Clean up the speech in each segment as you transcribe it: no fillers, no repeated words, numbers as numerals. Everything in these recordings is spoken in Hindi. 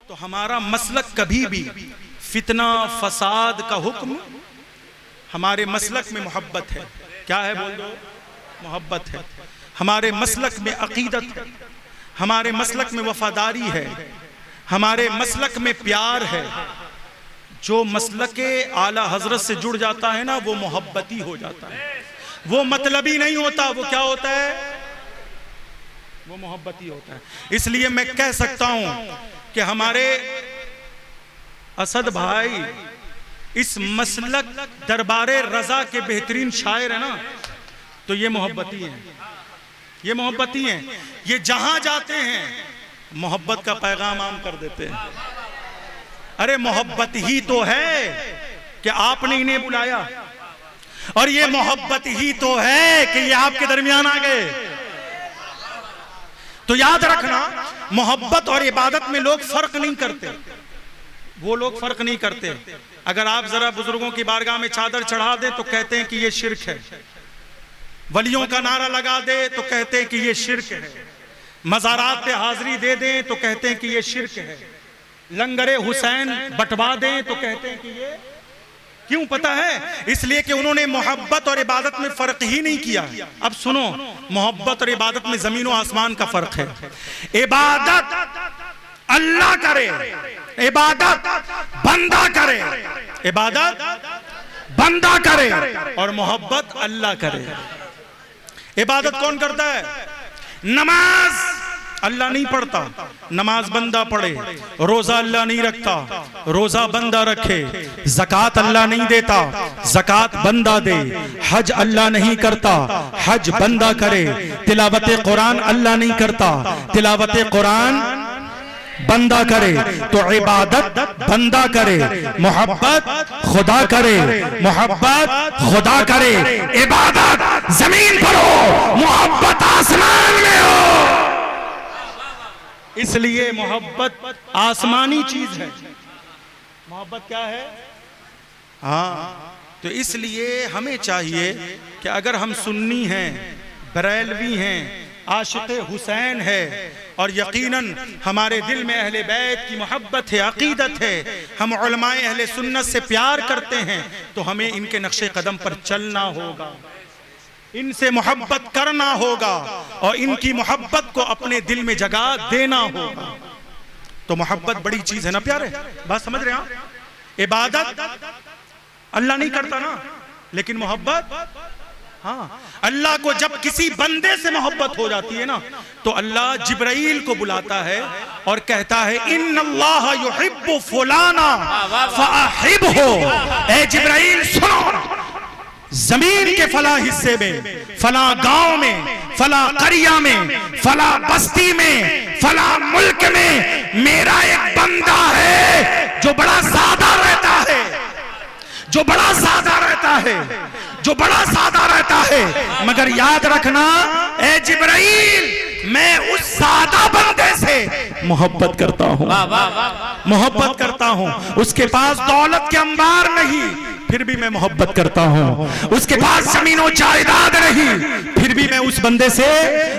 तो हमारा मसलक कभी भी फितना फसाद का हुक्म, हमारे मसलक में मोहब्बत है। क्या है बोल दो? मोहब्बत है। हमारे मसलक में अकीदत है, हमारे मसलक में वफादारी है, हमारे मसलक में प्यार है। जो मसलक आला हजरत से जुड़ जाता है ना, वो मोहब्बती हो जाता है, वो मतलबी नहीं होता, वो क्या होता है? वो मोहब्बती होता है। इसलिए मैं कह सकता हूं कि हमारे असद भाई इस मसलक दरबारे रजा के बेहतरीन शायर है ना, तो ये मोहब्बती हैं, ये मोहब्बती हैं। ये जहां जाते हैं मोहब्बत का पैगाम आम कर देते हैं। अरे मोहब्बत ही तो है कि आपने इन्हें बुलाया, और ये मोहब्बत ही तो है कि ये आपके दरमियान आ गए। तो याद रखना, मोहब्बत और इबादत में लोग फर्क नहीं करते, वो लोग फर्क नहीं करते। अगर आप जरा बुजुर्गों की बारगाह में चादर चढ़ा दे तो कहते हैं कि ये शिर्क है, वलियों का नारा लगा दे तो कहते हैं कि ये शिर्क है, मज़ारात पे हाजिरी दे दें तो कहते हैं कि ये शिर्क है, लंगरे हुसैन बंटवा दें तो कहते हैं कि ये। क्यों पता है? इसलिए कि उन्होंने मोहब्बत और इबादत में फर्क ही नहीं किया। अब सुनो, मोहब्बत और इबादत में जमीन और आसमान का फर्क है। इबादत अल्लाह करे, इबादत बंदा करे, इबादत बंदा करे, और मोहब्बत अल्लाह करे। इबादत कौन करता है? नमाज अल्लाह नहीं पढ़ता, नमाज बंदा पढ़े। रोजा अल्लाह नहीं रखता, रोजा बंदा रखे। ज़कात अल्लाह नहीं देता, ज़कात बंदा दे। हज अल्लाह नहीं करता, हज बंदा करे। तिलावत कुरान अल्लाह नहीं करता, तिलावत कुरान बंदा करे। तो इबादत बंदा करे, मोहब्बत खुदा करे, मोहब्बत खुदा करे। इबादत जमीन पर हो, मोहब्बत आसमान में हो। इसलिए मोहब्बत आसमानी चीज है। मोहब्बत क्या है? हाँ, तो इसलिए हमें चाहिए कि अगर हम सुन्नी हैं, बरेलवी हैं, आशिक़ हुसैन है, और यकीनन हमारे दिल में अहले बैत की मोहब्बत है, अकीदत है, हम उलमाए अहले सुन्नत से प्यार करते हैं, तो हमें इनके नक्शे कदम पर चलना होगा, इनसे मोहब्बत करना होगा, और इनकी मोहब्बत को अपने दिल में जगह देना होगा। तो मोहब्बत बड़ी चीज है ना प्यारे, बात समझ रहे हैं आप? इबादत अल्लाह नहीं करता ना, लेकिन मोहब्बत, हाँ, अल्लाह को जब किसी बंदे से मोहब्बत हो जाती है ना, तो अल्लाह जिब्राइल को बुलाता है और कहता है इन्नल्लाह युहिब्बु फुलाना फअहिब्हु। ए जिब्राइल सुनो, जमीन के फला हिस्से में, फला गांव में, फला करिया में, फला बस्ती में, फला मुल्क में मेरा एक बंदा है जो बड़ा सादा रहता है, जो बड़ा सादा रहता है, जो बड़ा सादा रहता है। मगर याद रखना ए जिब्राइल, मैं उस सादा बंदे से मोहब्बत करता हूं, मोहब्बत करता हूं। उसके पास दौलत के अंबार नहीं, फिर भी मैं मोहब्बत करता हूं। उसके पास जमीनों जायदाद नहीं, फिर भी मैं उस बंदे से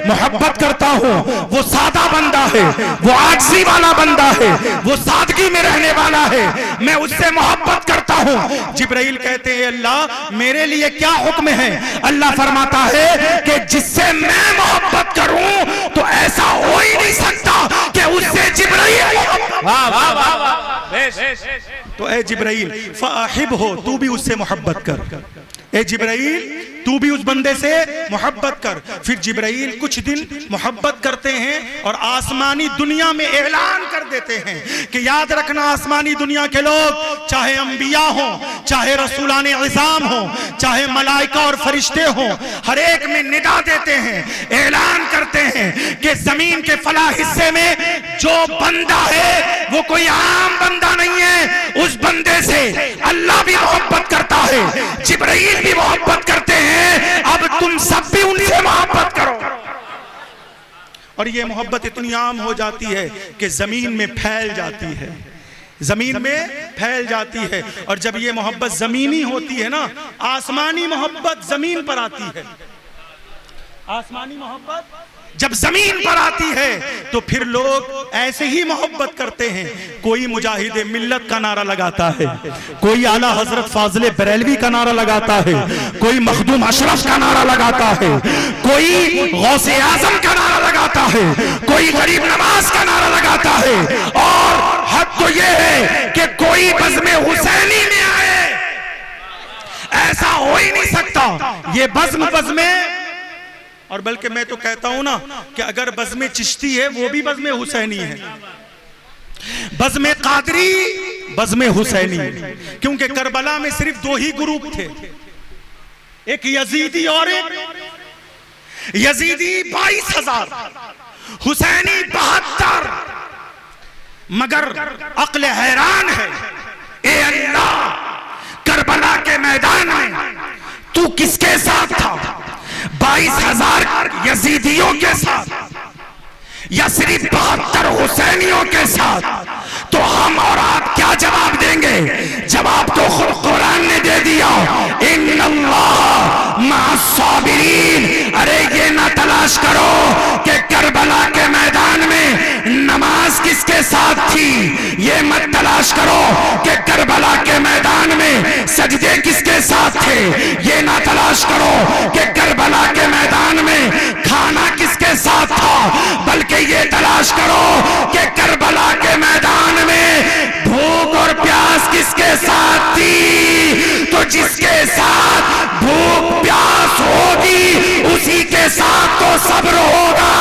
मोहब्बत करता हूं। वो सादा बंदा है, वो आजिज़ी वाला बंदा है, वो सादगी में रहने वाला है, मैं उससे मोहब्बत करता हूं। जिब्राइल कहते हैं अल्लाह मेरे लिए क्या हुक्म है? अल्लाह फरमाता है कि जिससे मैं मोहब्बत करूं तो ऐसा हो ही नहीं सकता कि उससे जिब्राइल। वाह वाह वाह वाह। तो ए जिब्राइल फ़अहिब्हु, तू भी उससे मोहब्बत कर। ए जिब्राइल तू भी उस बंदे से मोहब्बत कर। फिर जिब्राइल कुछ दिन मोहब्बत करते हैं और आसमानी दुनिया में ऐलान कर देते हैं कि याद रखना, आसमानी दुनिया के लोग, चाहे अंबिया हो, चाहे रसूलाने इज़ाम हो, चाहे मलाइका और फरिश्ते हो, हर एक में निदा देते हैं, ऐलान करते हैं कि जमीन के फला हिस्से में जो बंदा है वो कोई आम बंदा नहीं है। उस बंदे से अल्लाह भी मोहब्बत करता है, जिब्राइल भी मोहब्बत करते हैं। अब तुम सब भी उनसे मोहब्बत करो। और ये मोहब्बत इतनी आम हो जाती है कि जमीन में फैल जाती है, जमीन में फैल जाती है। और जब ये मोहब्बत जमीनी होती है ना, आसमानी मोहब्बत जमीन पर आती है, आसमानी मोहब्बत जब जमीन पर आती है तो फिर लोग ऐसे ही मोहब्बत करते हैं। कोई मुजाहिद मिल्लत का नारा लगाता है, कोई आला हजरत फाजिल बरेलवी का नारा लगाता है, कोई मखदूम अशरफ का नारा लगाता है, कोई गौसे आजम का नारा लगाता है, कोई गरीब नवाज का नारा लगाता है। और हद तो यह है कि कोई बज़्म हुसैनी में आए, ऐसा हो ही नहीं सकता। ये बज़्म और बल्कि मैं तो कहता हूं ना कि अगर बज़्म चिश्ती है वो भी बज़्म हुसैनी है, बज़्म कादरी बज़्म हुसैनी, क्योंकि करबला में सिर्फ दो ही ग्रुप थे, एक यजीदी और एक यजीदी 22,000, हुसैनी 72। मगर अक्ल हैरान है, ए अल्लाह, करबला के मैदान में तू किसके साथ था? 22,000 यजीदियों के साथ या सिर्फ 72 हुसैनियों के साथ? तो हम और आप क्या जवाब देंगे? जवाब तो खुद कुरान ने दे दिया, इन्नल्लाह मअस-साबिरीन। अरे ये ना तलाश करो कि करबला के मैदान में नमाज किसके साथ थी, ये मत तलाश करो कि करबला के मैदान में सजदे किसके साथ थे, ये ना तलाश करो कि करबला के मैदान में खाना किसके साथ था, बल्कि ये तलाश करो कि करबला के मैदान में भूख और प्यास किसके साथ थी। तो जिसके साथ भूख प्यास होगी उसी के साथ तो सब्र होगा,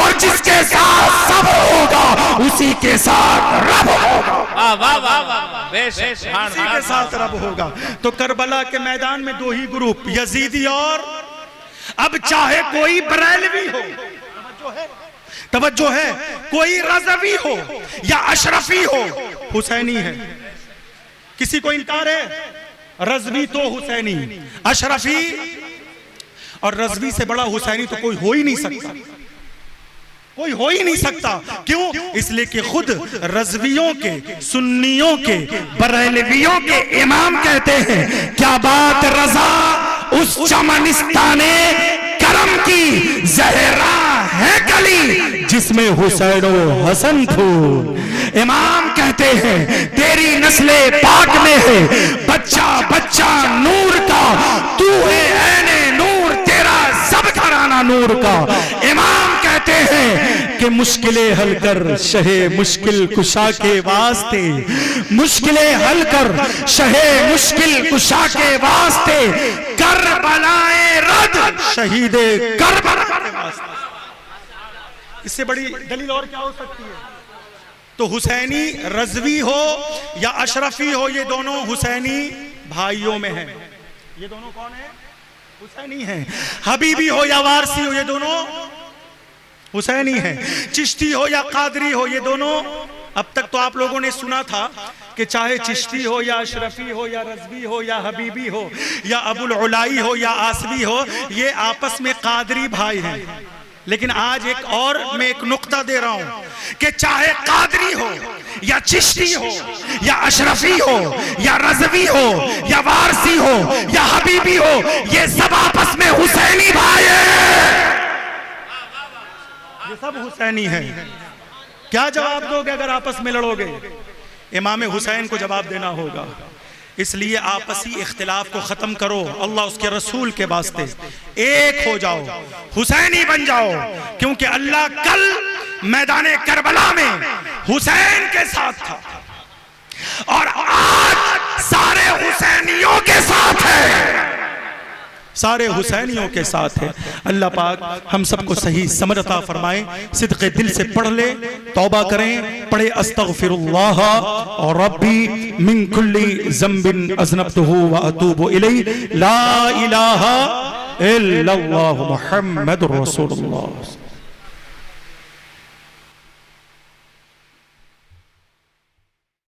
और जिसके साथ सब्र होगा उसी के साथ रब होगा। उसी के साथ रब होगा। तो करबला के मैदान में दो ही ग्रुप, यजीदी और, अब चाहे कोई बरेलवी हो, तवज्जो है, कोई रज़वी हो या अशरफी हो, हुसैनी है। किसी को इनकार है? रज़वी तो हुसैनी, अशरफी और रज़वी से बड़ा हुसैनी तो कोई हो ही नहीं सकता, कोई हो ही नहीं सकता। क्यों? इसलिए कि खुद रज़वियों के, सुन्नियों के, बरेलवियों के इमाम कहते हैं, क्या बात रज़ा उस चमनिस्ताने करम की ज़हरा है कली जिसमें हुसैन और हसन फूल। इमाम कहते हैं तेरी नस्ले पाक में है बच्चा बच्चा नूर का, तू है ऐने नूर, तेरा सब घराना नूर का। इमाम कहते हैं कि मुश्किलें हल कर शहे मुश्किल कुशा के वास्ते, मुश्किलें हल कर शहे मुश्किल कुशा के वास्ते, करबलाए रद शहीदे करबला के वास्ते। इससे बड़ी दलील और क्या हो सकती है? तो हुसैनी रज़वी हो या अशरफी हो, ये दोनों हुसैनी भाइयों में हैं। ये दोनों कौन है? हुसैनी हैं। हबीबी हो या वारसी हो, ये दोनों हुसैनी हैं। चिश्ती हो या कादरी हो, ये दोनों, अब तक तो आप लोगों ने सुना था कि चाहे चिश्ती हो या अशरफी हो या रज़वी हो या हबीबी हो या अबुल उलाई हो या आसवी हो, ये आपस में कादरी भाई हैं। लेकिन आज एक और मैं एक नुक्ता दे रहा हूं कि चाहे कादरी हो या चिश्ती हो या अशरफी हो या रज़वी हो या वारसी हो या हबीबी हो, ये सब आपस में हुसैनी भाई हैं, ये सब हुसैनी हैं। क्या जवाब दोगे अगर आपस में लड़ोगे? इमाम हुसैन को जवाब देना होगा। इसलिए आपसी इख्तिलाफ को खत्म करो, अल्लाह उसके रसूल के वास्ते एक हो जाओ, हुसैनी बन जाओ, क्योंकि अल्लाह कल मैदाने करबला में हुसैन के साथ था और आज सारे हुसैनियों के साथ है, सारे हुसैनियों के साथ है। अल्लाह पाक हम सबको सही समझ अता फरमाए, सिद्क़े दिल से पढ़ ले, तौबा करें, पढ़े अस्तग़फिरुल्लाह और रब्बी मिन कुल्ली ज़ंबिन अज़नबतुहु व अतूबु इलैहि, ला इलाहा इल्लल्लाहु मुहम्मदुर रसूलुल्लाह।